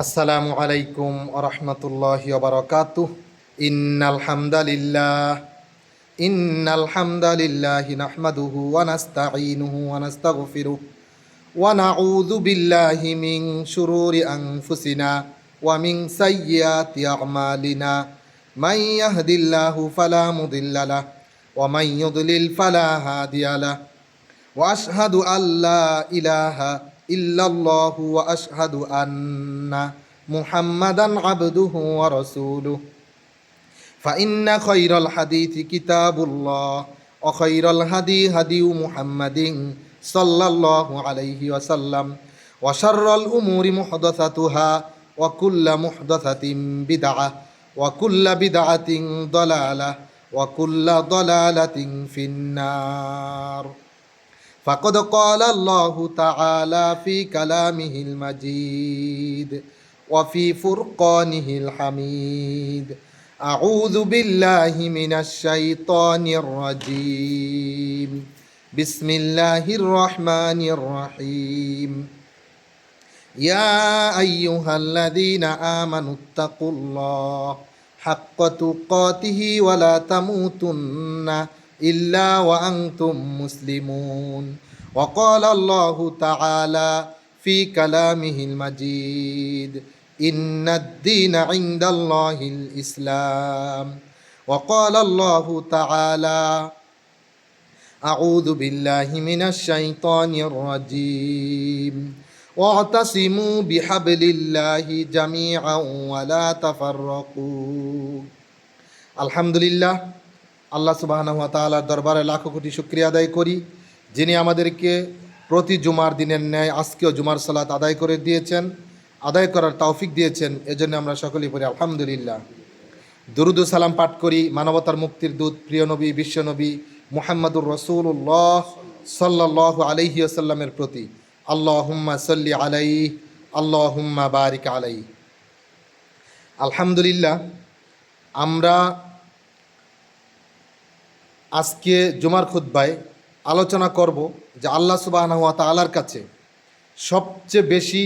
আসসালামু আলাইকুম ওয়া রাহমাতুল্লাহি ওয়া বারাকাতুহু। ইন্নাল হামদালিল্লাহি নাহমাদুহু ওয়া নাস্তাঈনুহু ওয়া নাস্তাগফিরুহ ওয়া নাউযু বিল্লাহি মিন শুরুরি আনফুসিনা ওয়া মিন সাইয়্যাতি আ'মালিনা। মান ইয়াহদিল্লাহু ফালা মুদিল্লা লাহু ওয়া মান ইউদ্লিল ফালা হাদিয়া লাহু। ওয়া আশহাদু আল্লা ইলাহা ইল্লাল্লাহু ওয়া আশহাদু আন্না মুহাম্মাদান আবদুহু ওয়া রাসূলুহু। ফাইন্না খায়রাল হাদিসি কিতাবুল্লাহ ওয়া খায়রাল হাদি হাদিয়ু মুহাম্মাদিন সাল্লাল্লাহু আলাইহি ওয়াসাল্লাম ওয়া শাররাল উমুরি মুহদাসাতুহা ওয়া কুল্লা মুহদাসাতিন বিদআহ ওয়া কুল্লা বিদআতিন দালালাহ ওয়া কুল্লা দালালাতিন ফিন্নার। فقد قال الله تعالى في كلامه المجيد وفي فرقانه الحميد. أعوذ بالله من الشيطان الرجيم. بسم الله الرحمن الرحيم. يا أيها الذين آمنوا اتقوا الله حق تقاته ولا تموتن إلا وأنتم مسلمون. وقال الله تعالى في كلامه المجيد إن الدين عند الله الإسلام. وقال الله تعالى أعوذ بالله من الشيطان الرجيم واعتصموا بحبل الله جميعا ولا تفرقوا. الحمد لله। আল্লাহ সুবহানাহু ওয়া তাআলার দরবারে লাখো কোটি শুকরিয়া আদায় করি, যিনি আমাদেরকে প্রতি জুমার দিনের ন্যায় আজকেও জুমার সালাত আদায় করে দিয়েছেন, আদায় করার তৌফিক দিয়েছেন। এজন্য আমরা সকলেই পড়ি আলহামদুলিল্লাহ। দুরুদ ও সালাম পাঠ করি মানবতার মুক্তির দূত প্রিয় নবী বিশ্বনবী মুহাম্মদুর রাসূলুল্লাহ সাল্লাল্লাহু আলাইহি ওয়াসাল্লামের প্রতি। আল্লাহুম্মা সাল্লি আলাইহি আল্লাহুম্মা বারিক আলাইহি। আলহামদুলিল্লাহ, আমরা আজকে জুমার খুতবায় আলোচনা করব যে আল্লাহ সুবহানাহু ওয়া তাআলার কাছে সবচেয়ে বেশি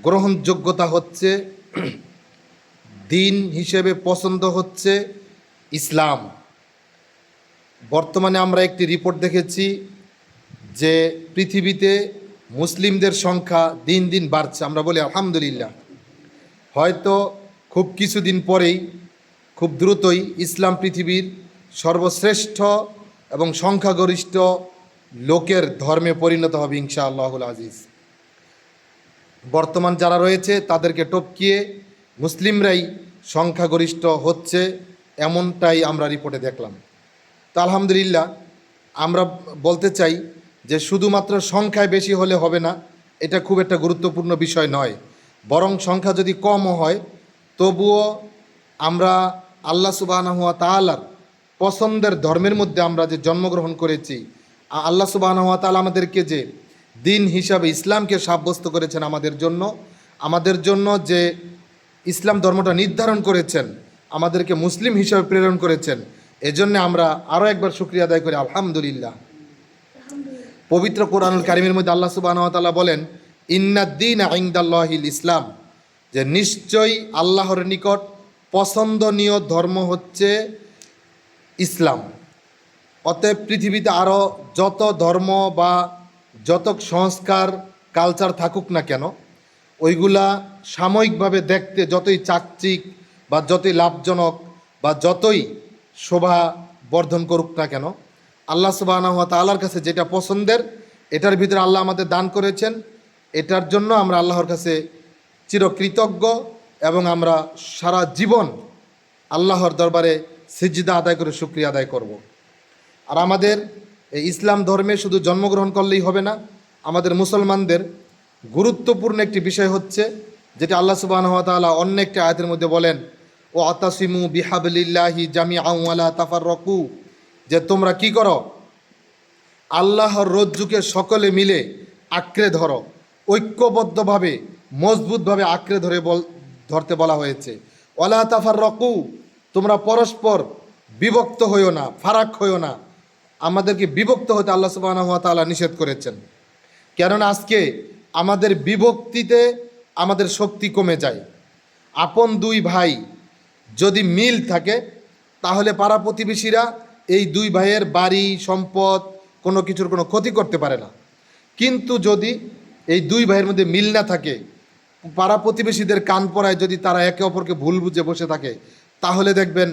গ্রহণযোগ্যতা হচ্ছে দিন হিসেবে পছন্দ হচ্ছে ইসলাম। বর্তমানে আমরা একটি রিপোর্ট দেখেছি যে পৃথিবীতে মুসলিমদের সংখ্যা দিন দিন বাড়ছে। আমরা বলি আলহামদুলিল্লাহ। হয়তো খুব কিছুদিন পরেই খুব দ্রুতই ইসলাম পৃথিবীর সর্বশ্রেষ্ঠ এবং সংখ্যাগরিষ্ঠ লোকের ধর্মে পরিণত হবে ইনশাআল্লাহুল আজিজ। বর্তমান যারা রয়েছে তাদেরকে টপকিয়ে মুসলিমরাই সংখ্যাগরিষ্ঠ হচ্ছে, এমনটাই আমরা রিপোর্টে দেখলাম। তো আলহামদুলিল্লাহ, আমরা বলতে চাই যে শুধুমাত্র সংখ্যায় বেশি হলে হবে না, এটা খুব একটা গুরুত্বপূর্ণ বিষয় নয়। বরং সংখ্যা যদি কমও হয় তবুও আমরা আল্লাহ সুবহানাহু ওয়া তাআলার পছন্দের ধর্মের মধ্যে আমরা যে জন্মগ্রহণ করেছি, আল্লাহ সুবহানাহু ওয়া তাআলা আমাদেরকে যে দিন হিসাবে ইসলামকে সাব্যস্ত করেছেন আমাদের জন্য যে ইসলাম ধর্মটা নির্ধারণ করেছেন, আমাদেরকে মুসলিম হিসাবে প্রেরণ করেছেন, এজন্য আমরা আরও একবার শুকরিয়া আদায় করি আলহামদুলিল্লাহ। পবিত্র কোরআনুল কারীমের মধ্যে আল্লাহ সুবহানাহু ওয়া তাআলা বলেন ইন্নাদ-দীনা ইনদাল্লাহিল ইসলাম, যে নিশ্চয়ই আল্লাহর নিকট পছন্দনীয় ধর্ম হচ্ছে ইসলাম। অতএব পৃথিবীতে আরও যত ধর্ম বা যত সংস্কার কালচার থাকুক না কেন, ওইগুলা সাময়িকভাবে দেখতে যতই চাকচিক বা যতই লাভজনক বা যতই শোভা বর্ধন করুক না কেন, আল্লাহ সুবহানাহু ওয়া তাআলার কাছে যেটা পছন্দের এটার ভিতরে আল্লাহ আমাদের দান করেছেন, এটার জন্য আমরা আল্লাহর কাছে চিরকৃতজ্ঞ এবং আমরা সারা জীবন আল্লাহর দরবারে সিজদা আদায় করে শুকরিয়া আদায় করব। আর আমাদের এই ইসলাম ধর্মে শুধু জন্মগ্রহণ করলেই হবে না, আমাদের মুসলমানদের গুরুত্বপূর্ণ একটি বিষয় হচ্ছে যেটা আল্লাহ সুবহানাহু ওয়া তাআলা অন্য একটি আয়াতের মধ্যে বলেন ওয়াতাসিমু বিহাবলিল্লাহি জামিআন ওয়া লা তাফাররাকু, যে তোমরা কি করো, আল্লাহর রজ্জুকে সকলে মিলে আঁকড়ে ধরো, ঐক্যবদ্ধভাবে মজবুতভাবে আঁকড়ে ধরতে বলা হয়েছে। ওয়া লা তাফাররাকু, তোমরা পরস্পর বিভক্ত হইও না, ফারাক হইও না। আমাদেরকে বিভক্ত হতে আল্লাহ সুবহানাহু ওয়া তাআলা নিষেধ করেছেন। কেননা আজকে আমাদের বিভক্তিতে আমাদের শক্তি কমে যায়। আপন দুই ভাই যদি মিল থাকে তাহলে পাড়া প্রতিবেশীরা এই দুই ভাইয়ের বাড়ি সম্পদ কোনো কিছুর কোনো ক্ষতি করতে পারে না। কিন্তু যদি এই দুই ভাইয়ের মধ্যে মিল না থাকে, পাড়া প্রতিবেশীদের কান পড়ায় যদি তারা একে অপরকে ভুল বুঝে বসে থাকে, তাহলে দেখবেন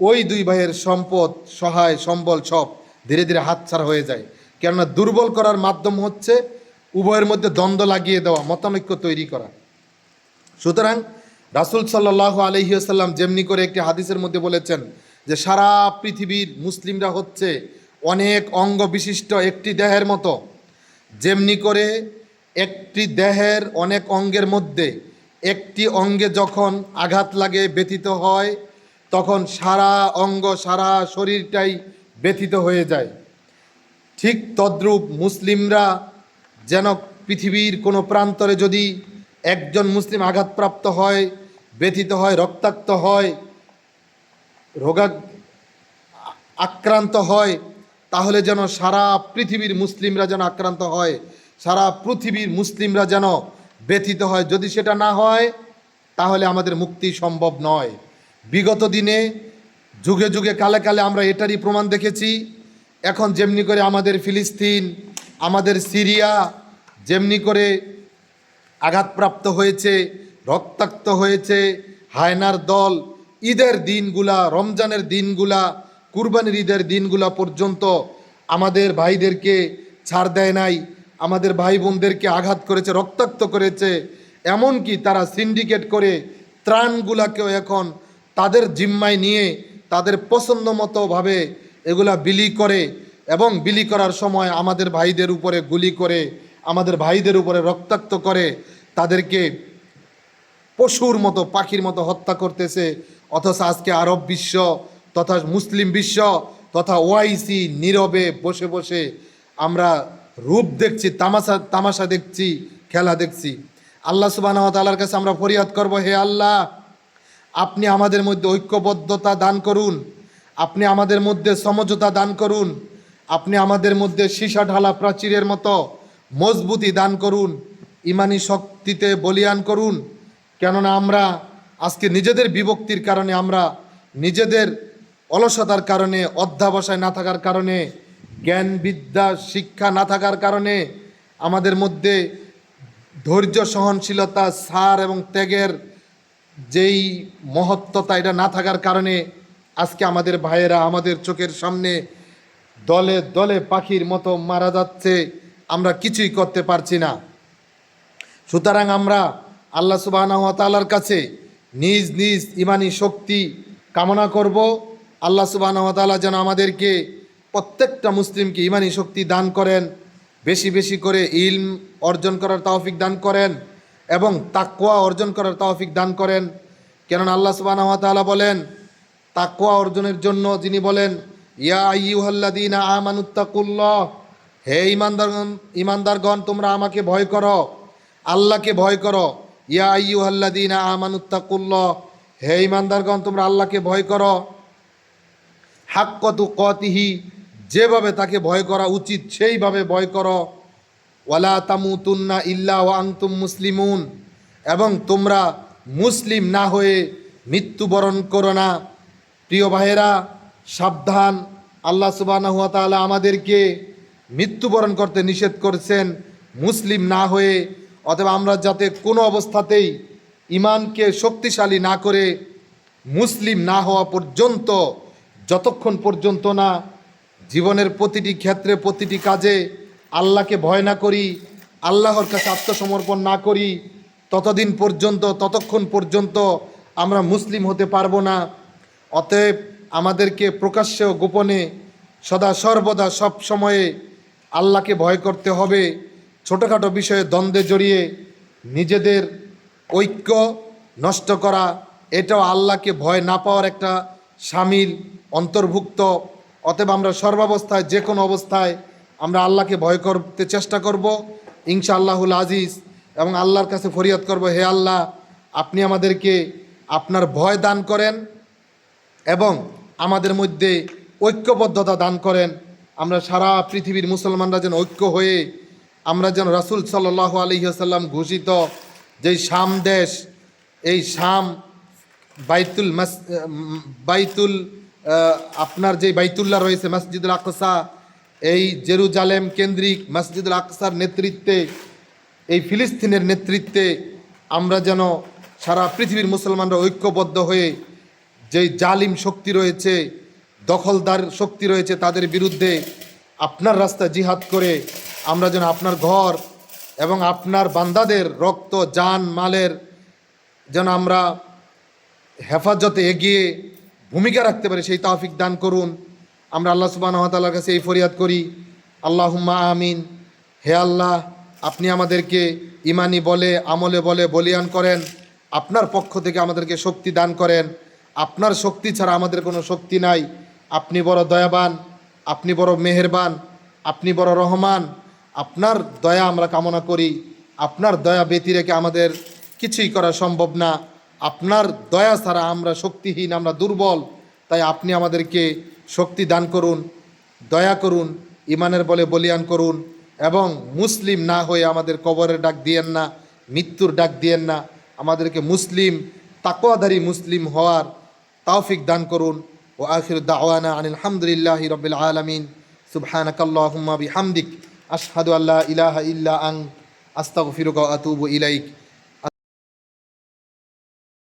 ওই দুই ভাইয়ের সম্পদ, সহায় সম্বল সব ধীরে ধীরে হাতছাড়া হয়ে যায়। কেননা দুর্বল করার মাধ্যম হচ্ছে উভয়ের মধ্যে দ্বন্দ্ব লাগিয়ে দেওয়া, মতানৈক্য তৈরি করা। সুতরাং রাসূল সাল্লাল্লাহু আলাইহি ওয়াসাল্লাম যেমনি করে একটি হাদিসের মধ্যে বলেছেন যে সারা পৃথিবীর মুসলিমরা হচ্ছে অনেক অঙ্গ বিশিষ্ট একটি দেহের মতো। যেমনি করে একটি দেহের অনেক অঙ্গের মধ্যে একটি অঙ্গে যখন আঘাত লাগে, ব্যথিত হয়, তখন সারা অঙ্গ সারা শরীরটাই ব্যথিত হয়ে যায়। ঠিক তদ্রূপ মুসলিমরা যেন পৃথিবীর কোনো প্রান্তরে যদি একজন মুসলিম আঘাতপ্রাপ্ত হয়, ব্যথিত হয়, রক্তাক্ত হয়, আক্রান্ত হয়, তাহলে যেন সারা পৃথিবীর মুসলিমরা যেন আক্রান্ত হয়, সারা পৃথিবীর মুসলিমরা যেন ব্যথিত হয়। যদি সেটা না হয় তাহলে আমাদের মুক্তি সম্ভব নয়। বিগত দিনে যুগে যুগে কালে কালে আমরা এটারই প্রমাণ দেখেছি। এখন যেমনি করে আমাদের ফিলিস্তিন, আমাদের সিরিয়া যেমনি করে আঘাতপ্রাপ্ত হয়েছে, রক্তাক্ত হয়েছে, হায়নার দল ঈদের দিনগুলা, রমজানের দিনগুলা, কুরবানির ঈদের দিনগুলা পর্যন্ত আমাদের ভাইদেরকে ছাড় দেয় নাই, আমাদের ভাই বোনদেরকে আঘাত করেছে, রক্তাক্ত করেছে। এমনকি তারা সিন্ডিকেট করে ত্রাণগুলাকেও এখন তাদের জিম্মায় নিয়ে তাদের পছন্দ মতোভাবে এগুলা বিলি করে, এবং বিলি করার সময় আমাদের ভাইদের উপরে গুলি করে, আমাদের ভাইদের উপরে রক্তাক্ত করে, তাদেরকে পশুর মতো, পাখির মতো হত্যা করতেছে। অথচ আজকে আরব বিশ্ব তথা মুসলিম বিশ্ব তথা ওআইসি নীরবে বসে বসে আমরা রূপ দেখছি, তামাশা দেখছি, খেলা দেখছি। আল্লাহ সুবহানাহু ওয়া তাআলার কাছে আমরা ফরিয়াদ করব, হে আল্লাহ, আপনি আমাদের মধ্যে ঐক্যবদ্ধতা দান করুন, আপনি আমাদের মধ্যে সমঝোতা দান করুন, আপনি আমাদের মধ্যে সীসা ঢালা প্রাচীরের মতো মজবুতি দান করুন, ইমানি শক্তিতে বলিয়ান করুন। কেননা আমরা আজকে নিজেদের বিভক্তির কারণে, আমরা নিজেদের অলসতার কারণে, অধ্যাবসায় না থাকার কারণে, জ্ঞান বিদ্যা শিক্ষা না থাকার কারণে, আমাদের মধ্যে ধৈর্য সহনশীলতা সার এবং ত্যাগের যেই মহত্বতা এটা না থাকার কারণে আজকে আমাদের ভাইয়েরা আমাদের চোখের সামনে দলে দলে পাখির মতো মারা যাচ্ছে, আমরা কিছুই করতে পারছি না। সুতরাং আমরা আল্লাহ সুবহানাহু ওয়া তাআলার কাছে নিজ নিজ ইমানি শক্তি কামনা করব। আল্লাহ সুবহানাহু ওয়া তাআলা যেন আমাদেরকে প্রত্যেকটা মুসলিমকে ইমানি শক্তি দান করেন, বেশি বেশি করে ইলম অর্জন করার তৌফিক দান করেন এবং তাকওয়া অর্জন করার তৌফিক দান করেন। কেননা আল্লাহ সুবহানাহু ওয়া তাআলা বলেন, তাকওয়া অর্জনের জন্য যিনি বলেন, ইয়া আইয়ুহাল্লাযীনা আমানুত্তাকুল্লাহ, হে ইমানদারগণ তোমরা আমাকে ভয় করো, আল্লাহকে ভয় করো। ইয়া আইয়ুহাল্লাযীনা আমানুত্তাকুল্লাহ, হে ইমানদারগণ তোমরা আল্লাহকে ভয় করো, হাক্কা তুকাতিহি, যেভাবে তাকে ভয় করা উচিত সেইভাবে ভয় করো। ওয়ালা তামুতুন্না ইল্লা ওয়া আনতুম মুসলিমুন, এবং তোমরা মুসলিম না হয়ে মৃত্যুবরণ করো না। প্রিয় ভাইয়েরা, সাবধান, আল্লাহ সুবহানাহু ওয়া তাআলা আমাদেরকে মৃত্যুবরণ করতে নিষেধ করেছেন মুসলিম না হয়ে। অথবা আমরা যাতে কোনো অবস্থাতেই ইমানকে শক্তিশালী না করে মুসলিম না হওয়া পর্যন্ত, যতক্ষণ পর্যন্ত না জীবনের প্রতিটি ক্ষেত্রে প্রতিটি কাজে আল্লাহকে ভয় না করি, আল্লাহর কাছে আত্মসমর্পণ না করি, ততক্ষণ পর্যন্ত আমরা মুসলিম হতে পারবো না। অতএব আমাদেরকে প্রকাশ্যে ও গোপনে সদা সর্বদা সব সময়ে আল্লাহকে ভয় করতে হবে। ছোটোখাটো বিষয়ে দ্বন্দ্বে জড়িয়ে নিজেদের ঐক্য নষ্ট করা, এটাও আল্লাহকে ভয় না পাওয়ার একটা শামিল অন্তর্ভুক্ত। অতএব আমরা সর্বাবস্থায়, যে কোনো অবস্থায় আমরা আল্লাহকে ভয় করতে চেষ্টা করব ইনশাআল্লাহুল আজিজ, এবং আল্লাহর কাছে ফরিয়াদ করব, হে আল্লাহ, আপনি আমাদেরকে আপনার ভয় দান করেন এবং আমাদের মধ্যে ঐক্যবদ্ধতা দান করেন। আমরা সারা পৃথিবীর মুসলমানরা যেন ঐক্য হয়ে আমরা যেন রাসূল সাল্লাল্লাহু আলাইহি ওয়াসাল্লাম ঘোষিত যেই শাম দেশ, এই শাম বাইতুল আপনার যে বাইতুল্লাহ রয়েছে মসজিদুল আকসা, এই জেরুজালেম কেন্দ্রিক মসজিদুল আকসার নেতৃত্বে, এই ফিলিস্তিনের নেতৃত্বে আমরা যেন সারা পৃথিবীর মুসলমানরা ঐক্যবদ্ধ হয়ে যেই জালিম শক্তি রয়েছে, দখলদার শক্তি রয়েছে, তাদের বিরুদ্ধে আপনার রাস্তায় জিহাদ করে আমরা যেন আপনার ঘর এবং আপনার বান্দাদের রক্ত জান মালের যেন আমরা হেফাজতে এগিয়ে ভূমিকা রাখতে পারি, সেই তৌফিক দান করুন। আমরা আল্লাহ সুবহানাহু ওয়া তাআলার কাছে এই ফরিয়াদ করি, আল্লাহুম্মা আমিন। হে আল্লাহ, আপনি আমাদেরকে ইমানি বলে আমলে বলে বলিয়ান করেন, আপনার পক্ষ থেকে আমাদেরকে শক্তি দান করেন। আপনার শক্তি ছাড়া আমাদের কোনো শক্তি নাই। আপনি বড় দয়াবান, আপনি বড় মেহেরবান, আপনি বড় রহমান। আপনার দয়া আমরা কামনা করি। আপনার দয়া ব্যতি রেখে আমাদের কিছুই করা সম্ভব না। আপনার দয়া ছাড়া আমরা শক্তিহীন, আমরা দুর্বল। তাই আপনি আমাদেরকে শক্তি দান করুন, দয়া করুন, ইমানের বলে বলিয়ান করুন, এবং মুসলিম না হয়ে আমাদের কবরের ডাক দিয়েন না, মৃত্যুর ডাক দিয়েন না। আমাদেরকে মুসলিম, তাকওয়াধারী মুসলিম হওয়ার তৌফিক দান করুন। ও আখিরু দাওয়ানা আনিল হামদুলিল্লাহি রাব্বিল আলামিন। সুবহানাকাল্লাহুম্মা বিহামদিক আশহাদু আল্লা ইলাহা ইল্লা আনতা আস্তাগফিরুকা ওয়া আতুবু ইলাইক।